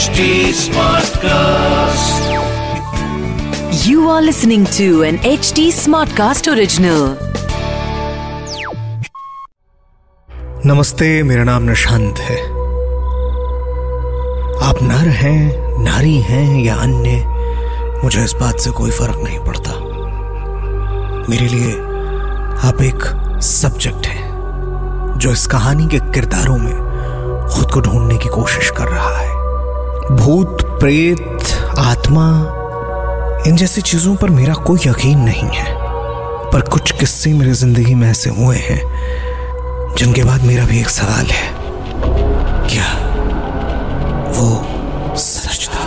HD Smartcast. You are listening to an HD Smartcast original. नमस्ते, मेरा नाम निशांत है। आप नर हैं, नारी हैं या अन्य, मुझे इस बात से कोई फर्क नहीं पड़ता। मेरे लिए आप एक सब्जेक्ट हैं जो इस कहानी के किरदारों में खुद को ढूंढने की कोशिश कर रहा है। भूत, प्रेत, आत्मा, इन जैसी चीजों पर मेरा कोई यकीन नहीं है, पर कुछ किस्से मेरी जिंदगी में ऐसे हुए हैं जिनके बाद मेरा भी एक सवाल है, क्या वो सच था?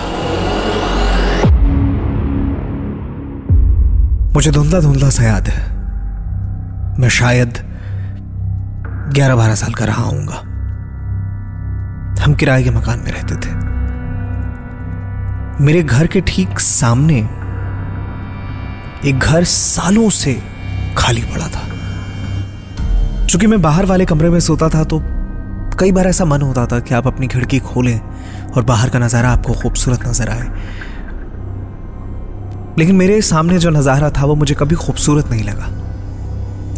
मुझे धुंधला धुंधला सा याद है, मैं शायद 11-12 साल का रहा हूंगा। हम किराए के मकान में रहते थे। मेरे घर के ठीक सामने एक घर सालों से खाली पड़ा था। चूंकि मैं बाहर वाले कमरे में सोता था तो कई बार ऐसा मन होता था कि आप अपनी खिड़की खोलें और बाहर का नजारा आपको खूबसूरत नजर आए, लेकिन मेरे सामने जो नजारा था वो मुझे कभी खूबसूरत नहीं लगा।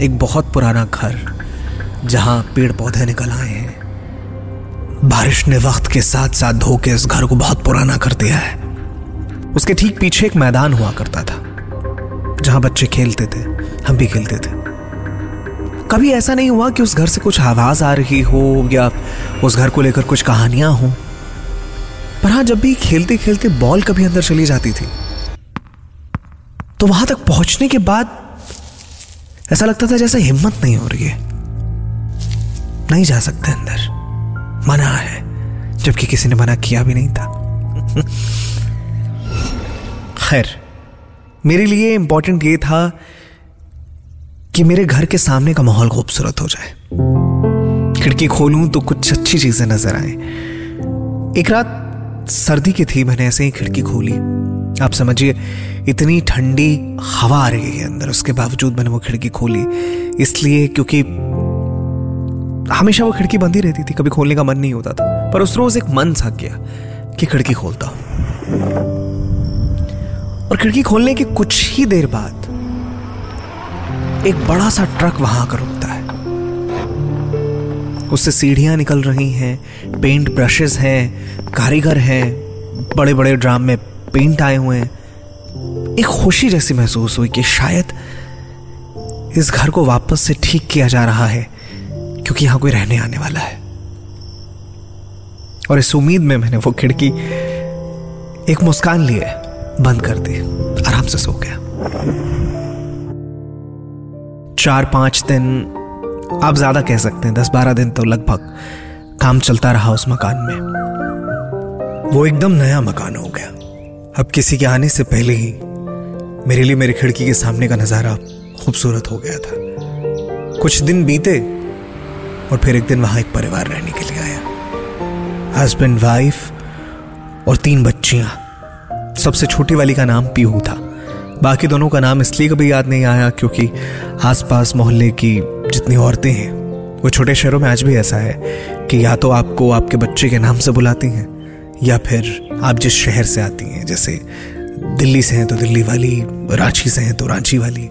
एक बहुत पुराना घर जहां पेड़ पौधे निकल आए हैं, बारिश ने वक्त के साथ साथ धो के इस घर को बहुत पुराना कर दिया है। उसके ठीक पीछे एक मैदान हुआ करता था जहां बच्चे खेलते थे, हम भी खेलते थे। कभी ऐसा नहीं हुआ कि उस घर से कुछ आवाज आ रही हो या उस घर को लेकर कुछ कहानियां हो, पर हाँ, जब भी खेलते खेलते बॉल कभी अंदर चली जाती थी तो वहां तक पहुंचने के बाद ऐसा लगता था जैसे हिम्मत नहीं हो रही है, नहीं जा सकते अंदर, मना है, जबकि किसी ने मना किया भी नहीं था। खैर, मेरे लिए इंपॉर्टेंट ये था कि मेरे घर के सामने का माहौल खूबसूरत हो जाए, खिड़की खोलूं तो कुछ अच्छी चीजें नजर आए। एक रात सर्दी की थी, मैंने ऐसे ही खिड़की खोली। आप समझिए, इतनी ठंडी हवा आ रही है अंदर, उसके बावजूद मैंने वो खिड़की खोली, इसलिए क्योंकि हमेशा वो खिड़की बंद ही रहती थी, कभी खोलने का मन नहीं होता था। पर उस रोज एक मन सा किया कि खिड़की खोलता हूं, और खिड़की खोलने के कुछ ही देर बाद एक बड़ा सा ट्रक वहां आकर रुकता है। उससे सीढ़ियां निकल रही हैं, पेंट ब्रशेस हैं, कारीगर हैं, बड़े बड़े ड्राम में पेंट आए हुए हैं। एक खुशी जैसी महसूस हुई कि शायद इस घर को वापस से ठीक किया जा रहा है, क्योंकि यहां कोई रहने आने वाला है। और इस उम्मीद में मैंने वो खिड़की एक मुस्कान लिए बंद कर दी, आराम से सो गया। 4-5 दिन, आप ज्यादा कह सकते हैं 10-12 दिन तो लगभग काम चलता रहा उस मकान में। वो एकदम नया मकान हो गया। अब किसी के आने से पहले ही मेरे लिए मेरी खिड़की के सामने का नजारा खूबसूरत हो गया था। कुछ दिन बीते और फिर एक दिन वहां एक परिवार रहने के लिए आया, हस्बैंड, वाइफ और 3 बच्चियां। सबसे छोटी वाली का नाम पीहू था। बाकी दोनों का नाम इसलिए कभी याद नहीं आया क्योंकि आसपास मोहल्ले की जितनी औरतें हैं, वो छोटे शहरों में आज भी ऐसा है कि या तो आपको आपके बच्चे के नाम से बुलाती हैं या फिर आप जिस शहर से आती हैं, जैसे दिल्ली से हैं तो दिल्ली वाली, रांची से हैं तो रांची वाली,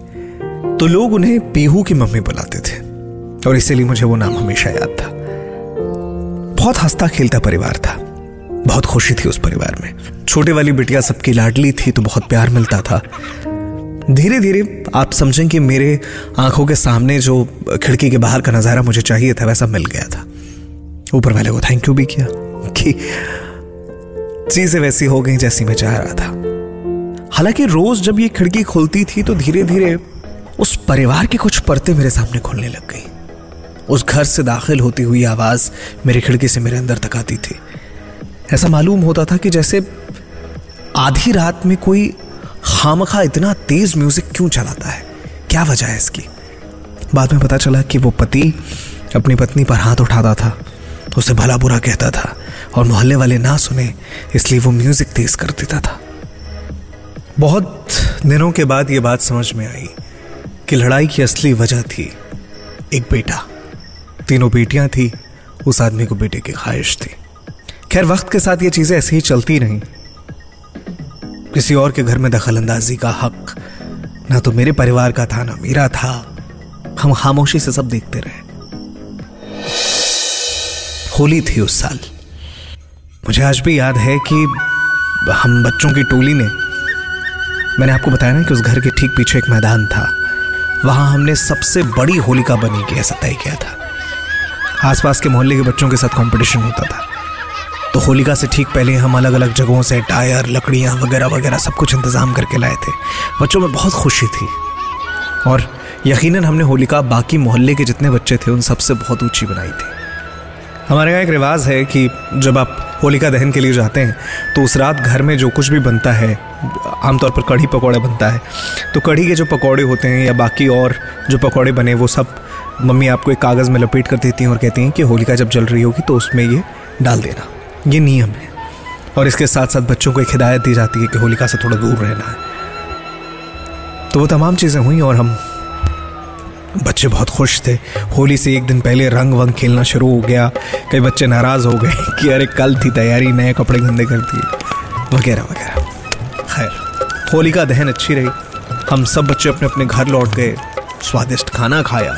तो लोग उन्हें पीहू की मम्मी बुलाते थे, और इसीलिए मुझे वो नाम हमेशा याद था। बहुत हंसता खेलता परिवार था, बहुत खुशी थी उस परिवार में। छोटे वाली बिटिया सबकी लाडली थी तो बहुत प्यार मिलता था। धीरे धीरे आप समझें कि मेरे आंखों के सामने जो खिड़की के बाहर का नजारा मुझे चाहिए था वैसा मिल गया था। ऊपर वाले को थैंक यू भी किया कि चीजें वैसी हो गई जैसी मैं चाह रहा था। हालांकि रोज जब ये खिड़की खुलती थी तो धीरे धीरे उस परिवार की कुछ परतें मेरे सामने खुलने लग गई। उस घर से दाखिल होती हुई आवाज मेरी खिड़की से मेरे अंदर तक आती थी। ऐसा मालूम होता था कि जैसे आधी रात में कोई खामखा इतना तेज म्यूजिक क्यों चलाता है, क्या वजह है इसकी। बाद में पता चला कि वो पति अपनी पत्नी पर हाथ उठाता था, उसे भला बुरा कहता था, और मोहल्ले वाले ना सुने इसलिए वो म्यूजिक तेज कर देता था। बहुत दिनों के बाद ये बात समझ में आई कि लड़ाई की असली वजह थी एक बेटा। 3 बेटियां थी, उस आदमी को बेटे की ख्वाहिश थी। खैर वक्त के साथ ये चीजें ऐसे ही चलती रहीं। किसी और के घर में दखल अंदाजी का हक ना तो मेरे परिवार का था ना मेरा था। हम खामोशी से सब देखते रहे। होली थी उस साल। मुझे आज भी याद है कि हम बच्चों की टोली ने, मैंने आपको बताया ना कि उस घर के ठीक पीछे एक मैदान था, वहां हमने सबसे बड़ी होलिका बनी की ऐसा तय किया था। आसपास के मोहल्ले के बच्चों के साथ कंपटीशन होता था। तो होलिका से ठीक पहले हम अलग अलग जगहों से टायर, लकड़ियां वगैरह वगैरह सब कुछ इंतजाम करके लाए थे। बच्चों में बहुत खुशी थी और यकीनन हमने होलिका बाकी मोहल्ले के जितने बच्चे थे उन सबसे बहुत ऊंची बनाई थी। हमारे यहाँ एक रिवाज है कि जब आप होलिका दहन के लिए जाते हैं तो उस रात घर में जो कुछ भी बनता है, आमतौर पर कढ़ी पकौड़े बनता है, तो कढ़ी के जो पकौड़े होते हैं या बाकी और जो पकौड़े बने वो सब मम्मी आपको एक कागज़ में लपेट कर देती हैं और कहती हैं कि होलिका जब जल रही होगी तो उसमें ये डाल देना। ये नियम है। और इसके साथ साथ बच्चों को एक हिदायत दी जाती है कि होलिका से थोड़ा दूर रहना है। तो वो तमाम चीज़ें हुई और हम बच्चे बहुत खुश थे। होली से एक दिन पहले रंग वंग खेलना शुरू हो गया। कई बच्चे नाराज़ हो गए कि अरे कल थी तैयारी, नए कपड़े गंदे कर दिए वगैरह वगैरह। खैर होलिका दहन अच्छी रही। हम सब बच्चे अपने अपने घर लौट गए, स्वादिष्ट खाना खाया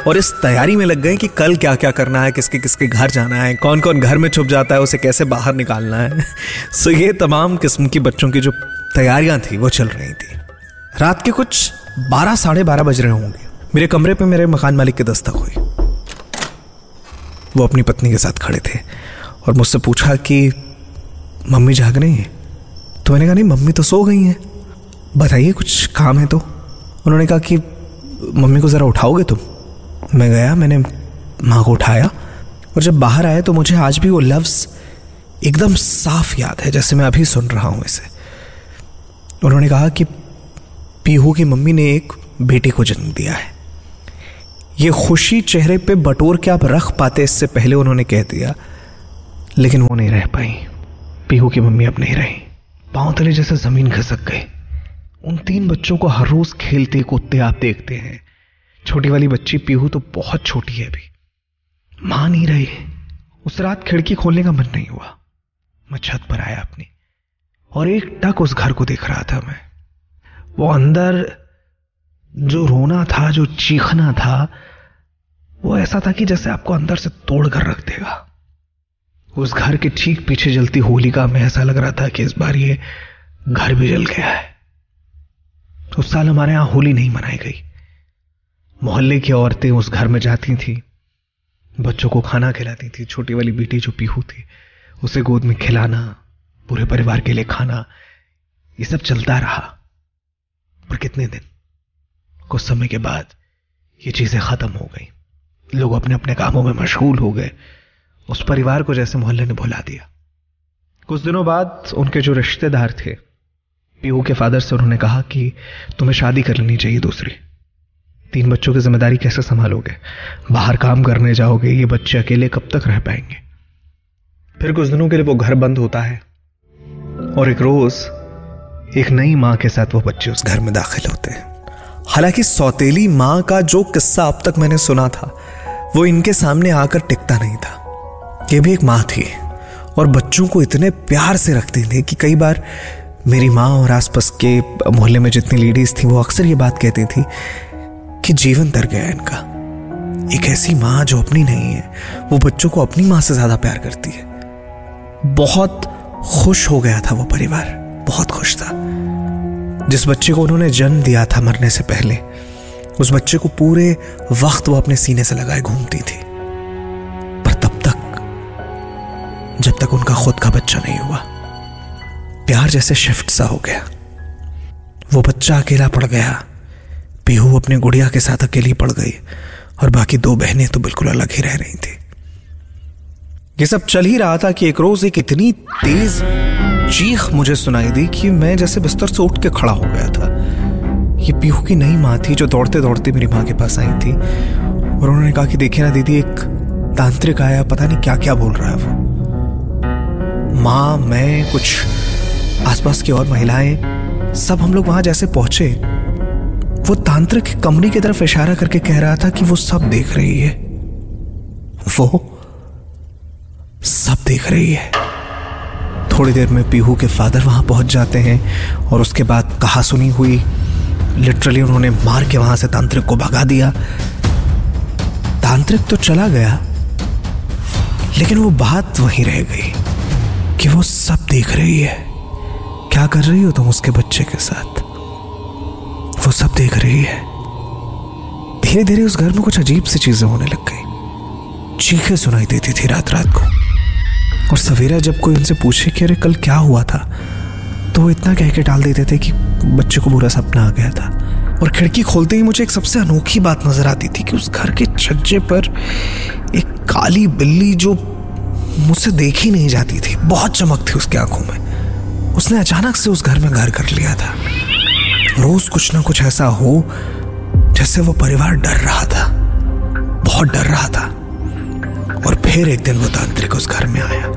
और इस तैयारी में लग गए कि कल क्या क्या करना है, किसके किसके घर जाना है, कौन कौन घर में छुप जाता है, उसे कैसे बाहर निकालना है। सो ये तमाम किस्म की बच्चों की जो तैयारियां थी वो चल रही थी। रात के कुछ 12 साढ़े 12 बज रहे होंगे। मेरे कमरे पे मेरे मकान मालिक की दस्तक हुई। वो अपनी पत्नी के साथ खड़े थे और मुझसे पूछा कि मम्मी जाग रही हैं? तो मैंने कहा नहीं, मम्मी तो सो गई हैं, बताइए कुछ काम है तो। उन्होंने कहा कि मम्मी को ज़रा उठाओगे तुम? मैं गया, मैंने माँ को उठाया और जब बाहर आया तो मुझे आज भी वो लफ्ज़ एकदम साफ याद है जैसे मैं अभी सुन रहा हूँ इसे। उन्होंने कहा कि पीहू की मम्मी ने एक बेटी को जन्म दिया है। ये खुशी चेहरे पे बटोर के आप रख पाते इससे पहले उन्होंने कह दिया, लेकिन वो नहीं रह पाई। पीहू की मम्मी अब नहीं रही। पांव तले जैसे जमीन खिसक गई। उन 3 बच्चों को हर रोज खेलते कूदते आप देखते हैं। छोटी वाली बच्ची पीहू तो बहुत छोटी है अभी, मां नहीं रही। उस रात खिड़की खोलने का मन नहीं हुआ। मैं छत पर आया अपनी और एक टक उस घर को देख रहा था मैं। वो अंदर जो रोना था, जो चीखना था, वो ऐसा था कि जैसे आपको अंदर से तोड़ कर रख देगा। उस घर के ठीक पीछे जलती होलिका में ऐसा लग रहा था कि इस बार ये घर भी जल गया है। उस साल हमारे यहां होली नहीं मनाई गई। मोहल्ले की औरतें उस घर में जाती थी, बच्चों को खाना खिलाती थी। छोटी वाली बेटी जो पीहू थी उसे गोद में खिलाना, पूरे परिवार के लिए खाना, ये सब चलता रहा। पर कितने दिन, कुछ समय के बाद ये चीजें खत्म हो गई। लोग अपने अपने कामों में मशगूल हो गए। उस परिवार को जैसे मोहल्ले ने भुला दिया। कुछ दिनों बाद उनके जो रिश्तेदार थे, पीहू के फादर से उन्होंने कहा कि तुम्हें शादी कर लेनी चाहिए दूसरी। 3 बच्चों की जिम्मेदारी कैसे संभालोगे? बाहर काम करने जाओगे, ये बच्चे अकेले कब तक रह पाएंगे? फिर कुछ दिनों के लिए वो घर बंद होता है और एक रोज एक नई मां के साथ वो बच्चे उस घर में दाखिल होते हैं। हालांकि सौतेली मां का जो किस्सा अब तक मैंने सुना था वो इनके सामने आकर टिकता नहीं था। ये भी एक मां थी और बच्चों को इतने प्यार से रखती थी कि कई बार मेरी माँ और आसपास के मोहल्ले में जितनी लेडीज थी वो अक्सर ये बात कहती थी कि जीवन तर गया इनका। एक ऐसी माँ जो अपनी नहीं है, वो बच्चों को अपनी माँ से ज्यादा प्यार करती है। बहुत खुश हो गया था वो परिवार, बहुत खुश था। जिस बच्चे को उन्होंने जन्म दिया था मरने से पहले, उस बच्चे को पूरे वक्त वो अपने सीने से लगाए घूमती थी। पर तब तक, जब तक उनका खुद का बच्चा नहीं हुआ, प्यार जैसे शिफ्ट सा हो गया। वो बच्चा अकेला पड़ गया। पीहू अपने गुड़िया के साथ अकेली पड़ गई और बाकी 2 बहनें तो बिल्कुल अलग ही रह रही थी। ये सब चल ही रहा था कि एक रोज एक इतनी तेज चीख मुझे सुनाई दी कि मैं जैसे बिस्तर से उठ के खड़ा हो गया था। ये पीहू की नई माँ थी जो दौड़ते दौड़ते मेरी माँ के पास आई थी और उन्होंने कहा कि देखिए ना दीदी, एक तांत्रिक आया, पता नहीं क्या क्या बोल रहा है वो। माँ, मैं, कुछ आसपास की और महिलाएं, सब हम लोग वहां जैसे पहुंचे, वो तांत्रिक कमरे की तरफ इशारा करके कह रहा था कि वो सब देख रही है, वो सब देख रही है। थोड़ी देर में पीहू के फादर वहाँ पहुँच जाते हैं और उसके बाद कहा सुनी हुई लिटरली उन्होंने मार के वहाँ से तांत्रिक को भगा दिया। तांत्रिक तो चला गया, लेकिन वो बात वहीं रह गई कि वो सब देख रही है। क्या कर रही हो तुम उसके बच्चे के साथ? वो सब देख रही है। धीरे धीरे उस घर में कुछ अजीब सी चीजें होने लग गई। चीखें सुनाई देती थी रात रात को, और सवेरा जब कोई उनसे पूछे कि अरे कल क्या हुआ था, तो वो इतना कह के टाल देते थे कि बच्चे को बुरा सपना आ गया था। और खिड़की खोलते ही मुझे एक सबसे अनोखी बात नजर आती थी कि उस घर के छज्जे पर एक काली बिल्ली जो मुझसे देखी नहीं जाती थी, बहुत चमक थी उसकी आंखों में, उसने अचानक से उस घर में घर कर लिया था। रोज कुछ ना कुछ ऐसा हो जैसे वो परिवार डर रहा था, बहुत डर रहा था। और फिर एक दिन वो तांत्रिक उस घर में आया।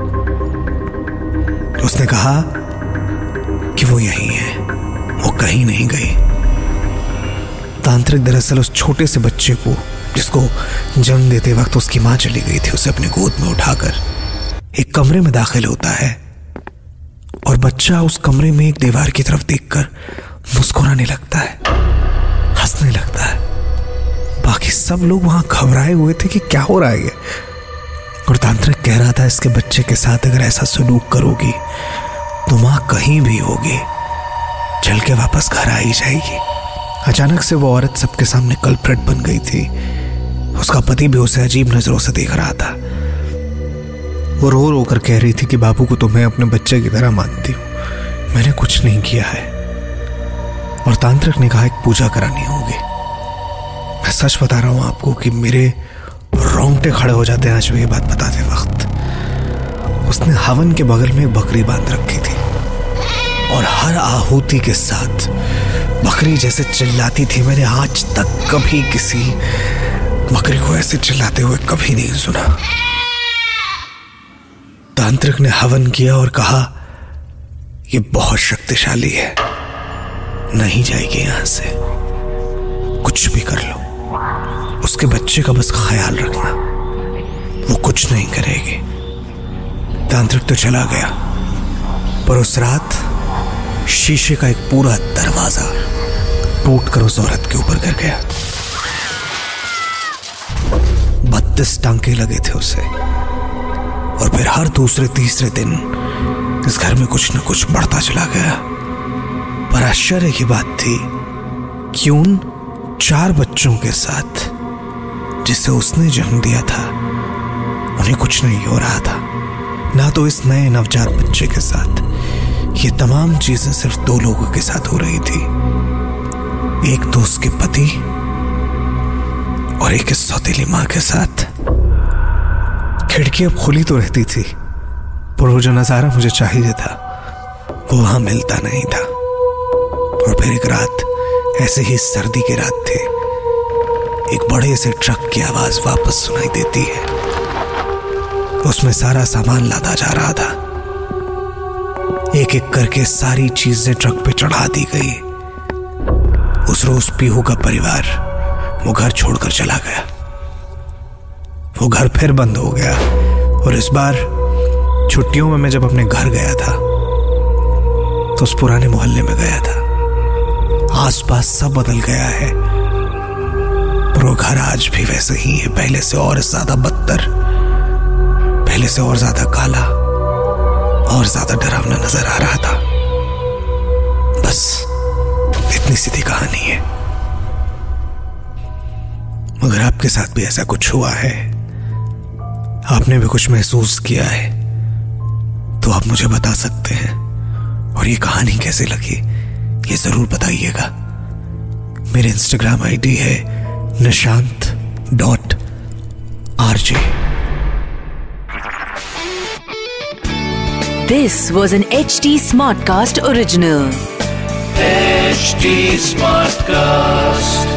उसने कहा कि वो यहीं है, वो कहीं नहीं गई। तांत्रिक दरअसल उस छोटे से बच्चे को, जिसको जन्म देते वक्त उसकी मां चली गई थी, उसे अपनी गोद में उठाकर एक कमरे में दाखिल होता है, और बच्चा उस कमरे में एक दीवार की तरफ देखकर मुस्कुराने लगता है, हंसने लगता है। बाकी सब लोग वहां घबराए हुए थे कि क्या हो रहा है ये। और तांत्रिक कह रहा था इसके बच्चे के साथ अगर ऐसा सलूक करोगी तो मां कहीं भी होगी, चल के वापस घर आ ही जाएगी। अचानक से वो औरत सबके सामने कल्प्रिट बन गई थी। उसका पति भी उसे अजीब नजरों से देख रहा था। वो रो रो कर कह रही थी कि बाबू को तो मैं अपने बच्चे की तरह मानती हूँ, मैंने कुछ नहीं किया है। और तांत्रिक ने कहा एक पूजा करानी होगी। मैं सच बता रहा हूं आपको कि मेरे रोंगटे खड़े हो जाते हैं आज भी ये बात बताते वक्त। उसने हवन के बगल में एक बकरी बांध रखी थी, और हर आहुति के साथ बकरी जैसे चिल्लाती थी। मैंने आज तक कभी किसी बकरी को ऐसे चिल्लाते हुए कभी नहीं सुना। तांत्रिक ने हवन किया और कहा ये बहुत शक्तिशाली है, नहीं जाएगी यहां से, कुछ भी कर लो, उसके बच्चे का बस ख्याल रखना, वो कुछ नहीं करेगी। तांत्रिक तो चला गया, पर उस रात शीशे का एक पूरा दरवाजा टूटकर उस औरत के ऊपर गिर गया। 32 टांके लगे थे उसे, और फिर हर दूसरे तीसरे दिन इस घर में कुछ न कुछ बढ़ता चला गया। पर आश्चर्य की बात थी कि उन 4 बच्चों के साथ जिसे उसने जन्म दिया था उन्हें कुछ नहीं हो रहा था, ना तो इस नए नवजात बच्चे के साथ। ये तमाम चीजें सिर्फ 2 लोगों के साथ हो रही थी, एक तो उसके पति और एक इस सौतेली मां के साथ। खिड़की अब खुली तो रहती थी, पर वो जो नजारा मुझे चाहिए था वो वहां मिलता नहीं था। और फिर एक रात, ऐसे ही सर्दी की रात थी, एक बड़े से ट्रक की आवाज वापस सुनाई देती है। उसमें सारा सामान लादा जा रहा था। एक एक करके सारी चीजें ट्रक पे चढ़ा दी गई। उस रोज पीहू का परिवार वो घर छोड़कर चला गया। वो घर फिर बंद हो गया, और इस बार छुट्टियों में मैं जब अपने घर गया था तो उस पुराने मोहल्ले में गया था। आसपास सब बदल गया है, पर वो घर आज भी वैसे ही है, पहले से और ज्यादा बदतर, पहले से और ज्यादा काला और ज्यादा डरावना नजर आ रहा था। बस इतनी सीधी कहानी है। मगर आपके साथ भी ऐसा कुछ हुआ है, आपने भी कुछ महसूस किया है, तो आप मुझे बता सकते हैं। और ये कहानी कैसे लगी ये जरूर बताइएगा। मेरे इंस्टाग्राम आईडी है nishant.rj। This was an HT Smartcast original. HT Smartcast.